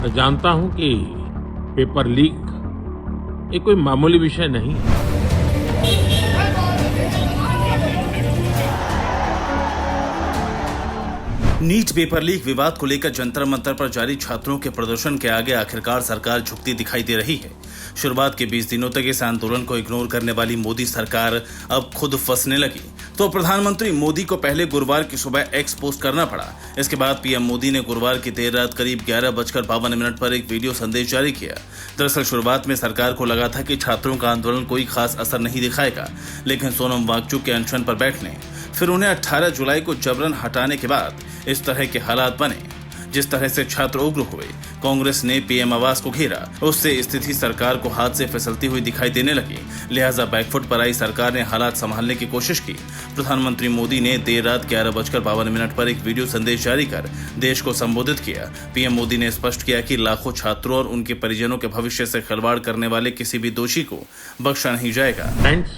मैं जानता हूं कि पेपर लीक ये कोई मामूली विषय नहीं है। नीट पेपर लीक विवाद को लेकर जंतर मंतर पर जारी छात्रों के प्रदर्शन के आगे आखिरकार सरकार झुकती दिखाई दे रही है। शुरुआत के 20 दिनों तक इस आंदोलन को इग्नोर करने वाली मोदी सरकार अब खुद फंसने लगी तो प्रधानमंत्री मोदी को पहले गुरुवार की सुबह एक्स पोस्ट करना पड़ा। इसके बाद पीएम मोदी ने गुरुवार की देर रात करीब 11:52 पर एक वीडियो संदेश जारी किया। दरअसल शुरुआत में सरकार को लगा था कि छात्रों का आंदोलन कोई खास असर नहीं दिखाएगा, लेकिन सोनम वांगचुक के अनशन पर बैठने फिर उन्हें 18 जुलाई को जबरन हटाने के बाद इस तरह के हालात बने। जिस तरह से छात्र उग्र हुए, कांग्रेस ने पीएम आवास को घेरा, उससे स्थिति सरकार को हाथ से फिसलती हुई दिखाई देने लगी। लिहाजा बैकफुट पर आई सरकार ने हालात संभालने की कोशिश की। प्रधानमंत्री मोदी ने देर रात 11:52 पर एक वीडियो संदेश जारी कर देश को संबोधित किया। पीएम मोदी ने स्पष्ट किया कि लाखों छात्रों और उनके परिजनों के भविष्य से खिलवाड़ करने वाले किसी भी दोषी को बख्शा नहीं जाएगा। फ्रेंड्स,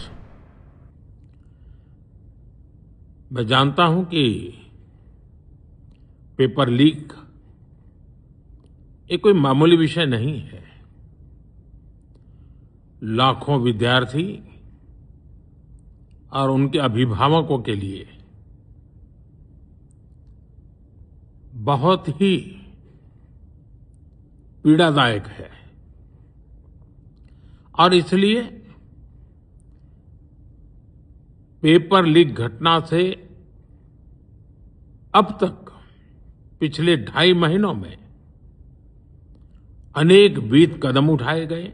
मैं जानता हूं कि पेपर लीक ये कोई मामूली विषय नहीं है। लाखों विद्यार्थी और उनके अभिभावकों के लिए बहुत ही पीड़ादायक है और इसलिए पेपर लीक घटना से अब तक पिछले 2.5 महीनों में अनेक विहित कदम उठाए गए,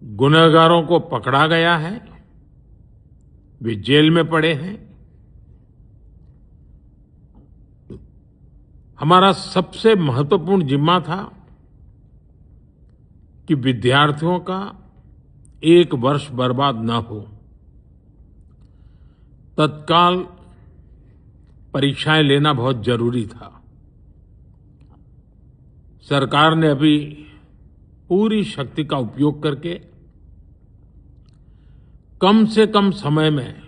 गुनहगारों को पकड़ा गया है, वे जेल में पड़े हैं। हमारा सबसे महत्वपूर्ण जिम्मा था कि विद्यार्थियों का 1 वर्ष बर्बाद न हो। तत्काल परीक्षाएं लेना बहुत जरूरी था। सरकार ने अभी पूरी शक्ति का उपयोग करके कम से कम समय में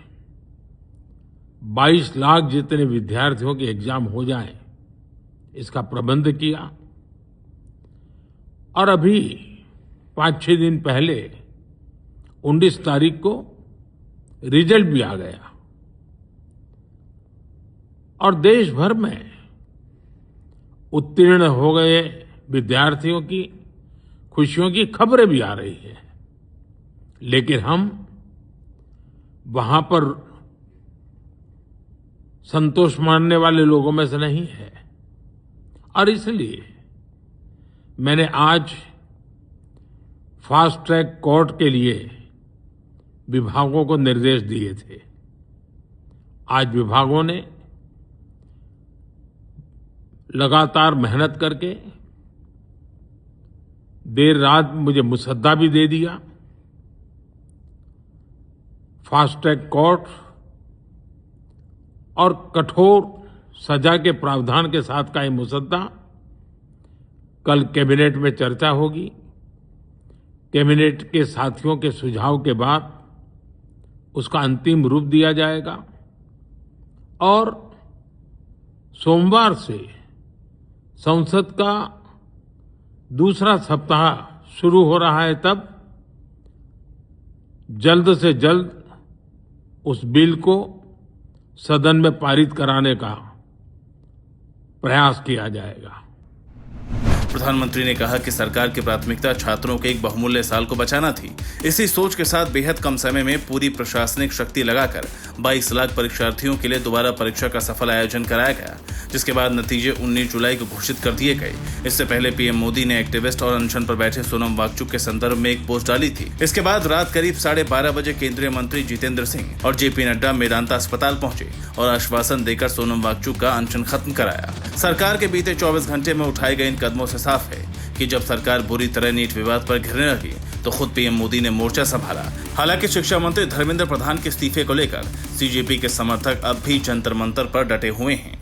22 लाख जितने विद्यार्थियों के एग्जाम हो जाएं, इसका प्रबंध किया। और अभी 5-6 दिन पहले 19 तारीख को रिजल्ट भी आ गया और देश भर में उत्तीर्ण हो गए विद्यार्थियों की खुशियों की खबरें भी आ रही हैं। लेकिन हम वहां पर संतोष मानने वाले लोगों में से नहीं है और इसलिए मैंने आज फास्ट ट्रैक कोर्ट के लिए विभागों को निर्देश दिए थे। आज विभागों ने लगातार मेहनत करके देर रात मुझे मुसद्दा भी दे दिया। फास्ट ट्रैक कोर्ट और कठोर सजा के प्रावधान के साथ का ये मुसद्दा कल कैबिनेट में चर्चा होगी। कैबिनेट के साथियों के सुझाव के बाद उसका अंतिम रूप दिया जाएगा और सोमवार से संसद का दूसरा सप्ताह शुरू हो रहा है, तब जल्द से जल्द उस बिल को सदन में पारित कराने का प्रयास किया जाएगा। प्रधानमंत्री ने कहा कि सरकार की प्राथमिकता छात्रों के एक बहुमूल्य साल को बचाना थी। इसी सोच के साथ बेहद कम समय में पूरी प्रशासनिक शक्ति लगाकर 22 लाख परीक्षार्थियों के लिए दोबारा परीक्षा का सफल आयोजन कराया गया, जिसके बाद नतीजे 19 जुलाई को घोषित कर दिए गए। इससे पहले पीएम मोदी ने एक्टिविस्ट और अनशन पर बैठे सोनम वांगचुक के संदर्भ में एक पोस्ट डाली थी। इसके बाद रात करीब 12:30 बजे केंद्रीय मंत्री जितेंद्र सिंह और जेपी नड्डा मेदांता अस्पताल पहुंचे और आश्वासन देकर सोनम वांगचुक का अनशन खत्म कराया। सरकार के बीते 24 घंटे में उठाए गए इन कदमों से साफ है कि जब सरकार बुरी तरह नीट विवाद पर घिरने लगी तो खुद पीएम मोदी ने मोर्चा संभाला। हालांकि शिक्षा मंत्री धर्मेंद्र प्रधान के इस्तीफे को लेकर सीजेपी के समर्थक अब भी जंतर मंतर पर डटे हुए हैं।